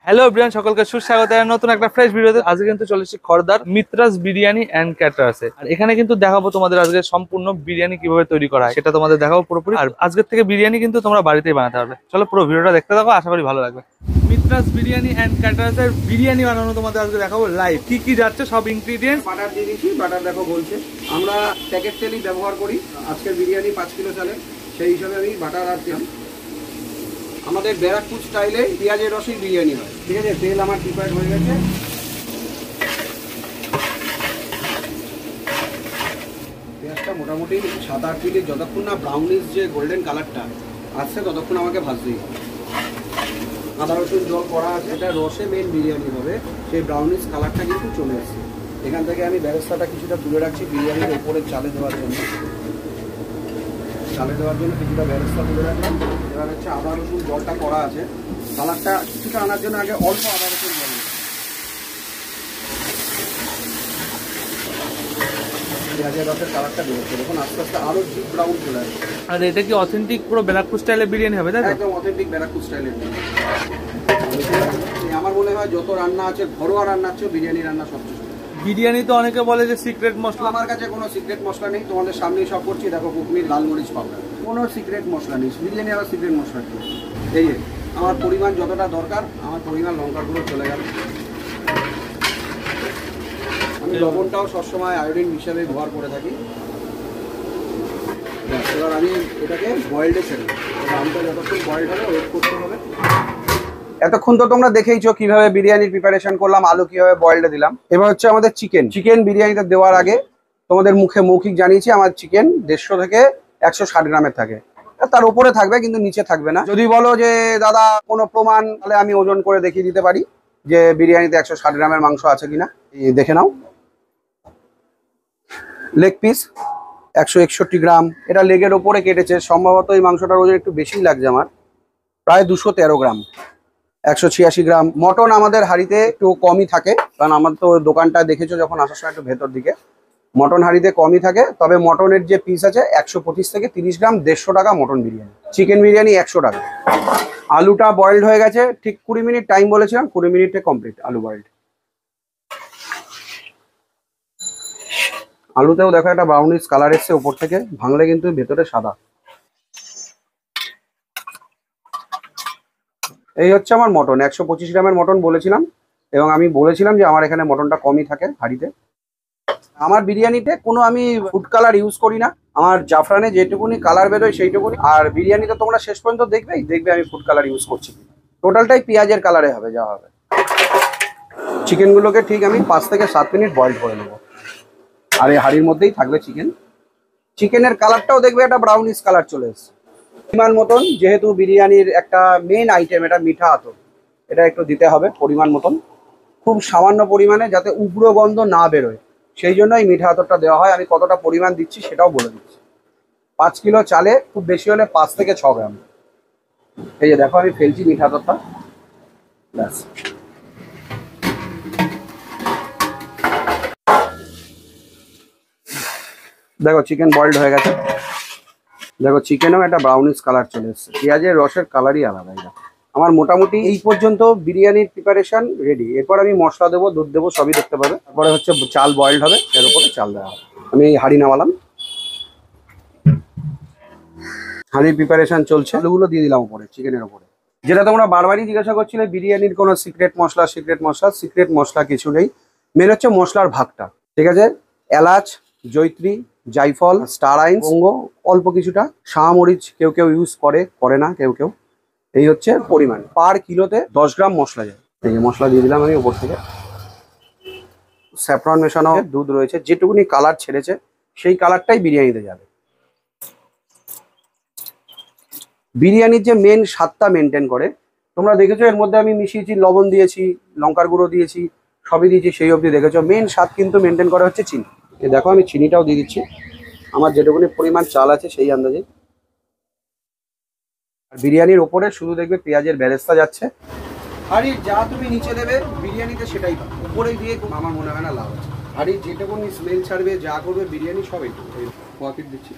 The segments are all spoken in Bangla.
হ্যালো এভরিওয়ান, সকলকে সুস্বাগত নতুন একটা ফ্রেশ ভিডিওতে। আজকে কিন্তু চলে এসেছি খড়দার মিত্রাস বিরিয়ানি এন্ড ক্যাটারার্সে। আর এখানে কিন্তু দেখাবো তোমাদের আজকে সম্পূর্ণ বিরিয়ানি কিভাবে তৈরি করা হয়, সেটা তোমাদের দেখাবো পুরোপুরি। আর আজকের থেকে বিরিয়ানি কিন্তু তোমরা বাড়িতেই বানাতে পারবে। চলো পুরো ভিডিওটা দেখতে থাকো, আশা করি ভালো লাগবে। মিত্রাস বিরিয়ানি এন্ড ক্যাটারার্সের বিরিয়ানি বানানো তোমাদের আজকে দেখাবো লাইভ। কি কি যাচ্ছে সব ইনগ্রিডিয়েন্টস। বাটার দিয়ে দিচ্ছি, বাটার দেখো বলছে আমরা প্যাকেট তেলই ব্যবহার করি। আজকের বিরিয়ানি 5 কিলো চালের, সেই হিসাবে আমি বাটার আর দিলাম। আমাদের ব্যারাকপুর স্টাইলে পেঁয়াজের রসের বিরিয়ানি হয়। ঠিক আছে, তেল আমার প্রিপেয়ার হয়ে গেছে। পেঁয়াজটা মোটামুটি 7-8 মিনিট, যতক্ষণ না ব্রাউনিশ যে গোল্ডেন কালারটা আসছে ততক্ষণ আমাকে ভাজতেই হবে। আদা রসুন জল করা আছে, এটা রসে মেন বিরিয়ানি হবে। সেই ব্রাউনিশ কালারটা কিন্তু চলে আসছে। এখান থেকে আমি ব্যবস্থাটা কিছুটা তুলে রাখছি বিরিয়ানির ওপরে চালে দেওয়ার জন্য। কিছুটা ব্যবস্থা তুলে রাখলাম। এবার হচ্ছে আদা রসুন জলটা করা আছে, কালারটা কিছুটা আনার জন্য আগে অল্প আদা রসুন জল পেঁয়াজের রসের কালারটা বেরোচ্ছে। দেখুন আস্তে আস্তে আরো ডিপ ব্রাউন চলে আসছে। আর এটা কি অথেন্টিক পুরো ব্যারাকপুর স্টাইলের বিরিয়ানি হবে? তাই একদম অথেন্টিক ব্যারাকপুর স্টাইলের। আমার মনে হয় যত রান্না আছে, ঘরোয়া রান্না আছে, বিরিয়ানি রান্না সবচেয়ে। বিরিয়ানি তো অনেকে বলে যে সিক্রেট মশলা, আমার কাছে কোনো সিক্রেট মশলা নেই। তোমাদের সামনেই সব করছি, দেখো কুকমির লাল মরিচ পাউডার, কোনো সিক্রেট মশলা নেই। বিরিয়ানি আবার সিক্রেট মশলা কি? এই যে আমার পরিমাণ যতটা দরকার, আমার পরিমাণ লঙ্কাগুলো চলে গেল। আমি লবণটাও সবসময় আয়োডিন হিসাবে ব্যবহার করে থাকি। এবার আমি এটাকে বয়েলডে ছেড়ে দেবো। আমটা যতক্ষণ বয়েলড হবে ওয়েট করতে হবে। এতক্ষণ তো তোমরা দেখেইছো কিভাবে বিরিয়ানির প্রিপারেশন করলাম, আলু কিভাবে বয়েলডে দিলাম। এবার হচ্ছে আমাদের চিকেন বিরিয়ানিতে দেওয়ার আগে তোমাদের মুখে মৌখিক জানিয়েছি আমার চিকেন 150 থেকে 160 গ্রামের থাকে। তার উপরে থাকবে কিন্তু নিচে থাকবে না। যদি বলো যে দাদা কোনো প্রমাণ, তাহলে আমি ওজন করে দেখিয়ে দিতে পারি যে বিরিয়ানিতে 160 গ্রামের মাংস আছে কিনা। দেখে নাও, লেগ পিস 161 গ্রাম। এটা লেগের ওপরে কেটেছে, সম্ভবত এই মাংসটার ওজন একটু বেশিই লাগছে আমার, প্রায় 213 গ্রাম। 186 গ্রাম মটন আমাদের হাঁড়িতে একটু কমই থাকে, কারণ আমার তো দোকানটা দেখেছো যখন আসার সময় একটু ভেতর দিকে, মটন হাঁড়িতে কমই থাকে। তবে মটনের যে পিস আছে 125 থেকে 30 গ্রাম, 150 টাকা মটন বিরিয়ানি। চিকেন বিরিয়ানি 100 টাকা। আলুটা বয়েলড হয়ে গেছে, ঠিক 20 মিনিট টাইম বলেছিলাম, 20 মিনিটে কমপ্লিট আলু বয়েলড। আলুতেও দেখো একটা ব্রাউনিশ কালার এসছে উপর থেকে, ভাঙলে কিন্তু ভেতরে সাদা। এই হচ্ছে আমার মটন, 125 গ্রামের মটন বলেছিলাম, এবং আমি বলেছিলাম যে আমার এখানে মটনটা কমই থাকে হাঁড়িতে। আমার বিরিয়ানিতে কোনো আমি ফুড কালার ইউজ করি না। আমার জাফরানে যেটুকুনি কালার বেরোয় সেইটুকুনি। আর বিরিয়ানিতে তোমরা শেষ পর্যন্ত দেখবে আমি ফুড কালার ইউজ করছি। টোটালটাই পেঁয়াজের কালারে হবে যা হবে। চিকেনগুলোকে ঠিক আমি 5 থেকে 7 মিনিট বয়েল করে নেবো। আর এই হাঁড়ির মধ্যেই থাকবে চিকেনের কালারটাও দেখবে একটা ব্রাউনিশ কালার চলে এসছে। পরিমাণ মতন, যেহেতু বিরিয়ানির একটা মেন আইটেম এটা মিঠা আতর, এটা একটু দিতে হবে পরিমাণ মতন, খুব সামান্য পরিমাণে, যাতে উগ্র গন্ধ না বেরোয়, সেই জন্য এই মিঠা আতরটা দেওয়া হয়। আমি কতটা পরিমাণ দিচ্ছি সেটাও বলে দিচ্ছি। 5 কিলো চালে খুব বেশি হলে 5 থেকে 6 গ্রাম। এই যে দেখো আমি ফেলছি মিঠা আতরটা, ব্যাস। দেখো চিকেন বয়েলড হয়ে গেছে। দেখো চিকেনেও একটা ব্রাউনিশ কালার চলে এসছে, পেঁয়াজের রসের কালারই আলাদা। এটা আমার মোটামুটি এই পর্যন্ত বিরিয়ানির প্রিপারেশন রেডি। এরপর আমি মশলা দেবো, দুধ দেবো, সবই দেখতে পাবে। তারপরে হচ্ছে চাল বয়েলড হবে, এর উপরে চাল দেওয়া হবে। আমি এই হাঁড়ি নামালাম, হাঁড়ির প্রিপারেশন চলছে। আলুগুলো দিয়ে দিলাম উপরে, চিকেনের উপরে। যেটা তোমরা বারবারই জিজ্ঞাসা করছিলে বিরিয়ানির কোনো সিক্রেট মশলা কিছু নেই। মেন হচ্ছে মশলার ভাগটা, ঠিক আছে। এলাচ, জয়ত্রী, জায়ফল, স্টার আইন্স, লবঙ্গ, অল্প কিছুটা শাহমরিচ কেউ ইউজ করে না কেউ। এই হচ্ছে পরিমাণ। পার কিলোতে 10 গ্রাম মশলা যায়। এই মশলা দিয়ে দিলাম আমি উপর থেকে। স্যাফরন মেশানো দুধ রয়েছে, যেটুকুনি কালার ছেড়েছে সেই কালারটাই বিরিয়ানিতে যাবে। বিরিয়ানির যে মেন স্বাদটা মেনটেন করে, তোমরা দেখেছো এর মধ্যে আমি মিশিয়েছি, লবণ দিয়েছি, লঙ্কার গুঁড়ো দিয়েছি, সবই দিয়েছি, সেই অবধি দেখেছো। মেন স্বাদ কিন্তু মেনটেন করা হচ্ছে চিনি। দেখো আমি চিনিটাও দিয়ে দিচ্ছি, আমার যেটুকুনি পরিমাণ চাল আছে সেই আন্দাজে। আর বিরিয়ানির ওপরে শুধু দেখবে পেঁয়াজের বেরেস্তা যাচ্ছে। হাঁড়ির যা তুমি নিচে দেবে বিরিয়ানিতে সেটাই পাবে, উপরে দিয়ে আমার মনে হয় না লাভ আছে। হাঁড়ির যেটুকুনি স্মেল ছাড়বে, যা করবে বিরিয়ানি সব একটু কোয়াকিট দিচ্ছি।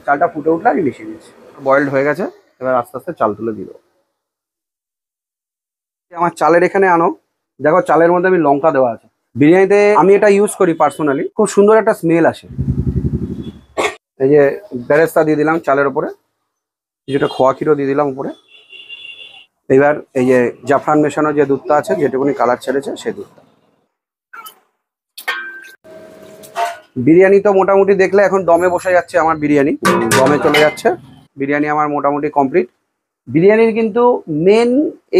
চালটা ফুটে উঠলে আমি মিশিয়ে দিচ্ছি। বয়েলড হয়ে গেছে, এবার আস্তে আস্তে চাল তুলে দিব। আমার চালের এখানে আনো, দেখো চালের মধ্যে আমি লঙ্কা দেওয়া আছে। বিরিয়ানিতে আমি এটা ইউজ করি পার্সোনালি, খুব সুন্দর একটা স্মেল আসে। এই যে বেরেস্তা দিয়ে দিলাম চালের উপরে, কিছুটা খোয়া ক্ষীরও দিয়ে দিলাম উপরে। এবার এই যে জাফরান মেশানো যে দুধটা আছে, যেটুকুনি কালার ছেড়েছে সেই দুধটা। বিরিয়ানি তো মোটামুটি দেখলে এখন দমে বসে যাচ্ছে, আমার বিরিয়ানি দমে চলে যাচ্ছে। বিরিয়ানি আমার মোটামুটি কমপ্লিট। বিরিয়ানির কিন্তু মেন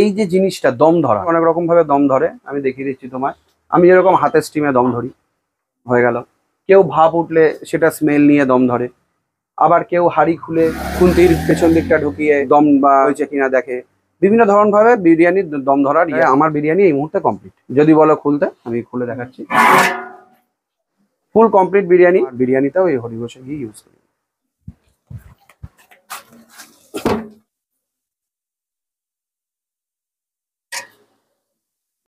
এই যে জিনিসটা দম ধরা, অনেক রকম ভাবে দম ধরে, আমি দেখিয়ে দিচ্ছি তোমায়। আমি যেরকম হাতের স্টিমে দম ধরি, হয়ে গেল। কেউ ভাপ উঠলে সেটা স্মেল নিয়ে দম ধরে, আবার কেউ হাঁড়ি খুলে খুন্তির পেছন দিকটা ঢুকিয়ে দম বা হয়েছে কিনা দেখে। বিভিন্ন ধরন ভাবে বিরিয়ানির দম ধরার আমার বিরিয়ানি এই মুহূর্তে কমপ্লিট। যদি বলো খুলতে, আমি খুলে দেখাচ্ছি। Full complete biryani. বিরিয়ানিটাও এই হরিঘোষে গিয়ে ইউজ করি।